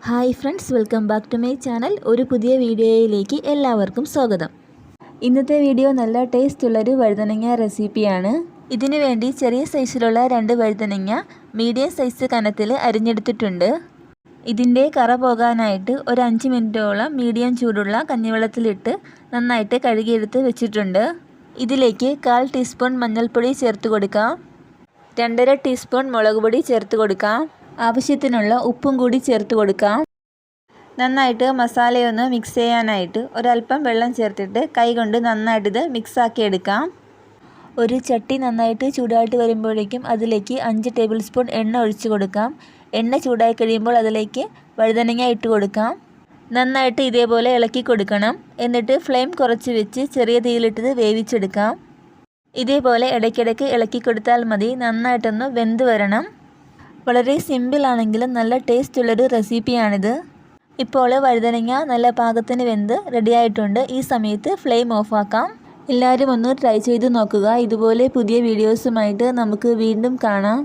Hi friends, welcome back to my channel. ഒരു പുതിയ വീഡിയോയിലേക്ക് എല്ലാവർക്കും സ്വാഗതം. ഇന്നത്തെ വീഡിയോ നല്ല ടേസ്റ്റുള്ളൊരു വഴുതനങ്ങ റെസിപ്പിയാണ്. ഇതിനു വേണ്ടി ചെറിയ സൈസിലുള്ള 2 വഴുതനങ്ങ മീഡിയം സൈസ് കനത്തിൽ അരിഞ്ഞെടുത്തിട്ടുണ്ട്. ഇതിൻ്റെ കറ പോകാനായിട്ട് ഒരു 5 മിനിറ്റോളം മീഡിയം ചൂടുള്ള കഞ്ഞിവെള്ളത്തിലിട്ട് നന്നായിട്ട് കഴുകിയെടുത്ത് വെച്ചിട്ടുണ്ട്. ഇതിലേക്ക് 1/4 ടീസ്പൂൺ മഞ്ഞൾപ്പൊടി ചേർത്ത് കൊടുക്കാം. 2.5 ടീസ്പൂൺ മുളക് പൊടി ചേർത്ത് കൊടുക്കാം. ആവശ്യത്തിനുള്ള ഉപ്പും കൂടി ചേർത്ത് കൊടുക്കാം. നന്നായിട്ട് മസാലയൊന്ന് മിക്സ് ചെയ്യാനായിട്ട് ഒരല്പം വെള്ളം ചേർത്തിട്ട് കൈകൊണ്ട് നന്നായിട്ട് ഇത് മിക്സാക്കി എടുക്കാം. ഒരു ചട്ടി നന്നായിട്ട് ചൂടായിട്ട് വരുമ്പോഴേക്കും അതിലേക്ക് 5 ടേബിൾ സ്പൂൺ എണ്ണ ഒഴിച്ച് കൊടുക്കാം. എണ്ണ ചൂടായി കഴിയുമ്പോൾ അതിലേക്ക് വഴുതനങ്ങ ഇട്ട് കൊടുക്കാം. നന്നായിട്ട് ഇതേപോലെ ഇളക്കി കൊടുക്കണം. എന്നിട്ട് ഫ്ലെയിം കുറച്ച് വെച്ച് ചെറിയ തീയിലിട്ടത് വേവിച്ചെടുക്കാം. ഇതേപോലെ ഇടയ്ക്കിടയ്ക്ക് ഇളക്കി കൊടുത്താൽ മതി. നന്നായിട്ടൊന്ന് വെന്ത് വരണം. വളരെ സിമ്പിളാണെങ്കിലും നല്ല ടേസ്റ്റുള്ളൊരു റെസിപ്പിയാണിത്. ഇപ്പോൾ വഴുതനങ്ങ നല്ല പാകത്തിന് വെന്ത് റെഡിയായിട്ടുണ്ട്. ഈ സമയത്ത് ഫ്ലെയിം ഓഫാക്കാം. എല്ലാവരും ഒന്ന് ട്രൈ ചെയ്ത് നോക്കുക. ഇതുപോലെ പുതിയ വീഡിയോസുമായിട്ട് നമുക്ക് വീണ്ടും കാണാം.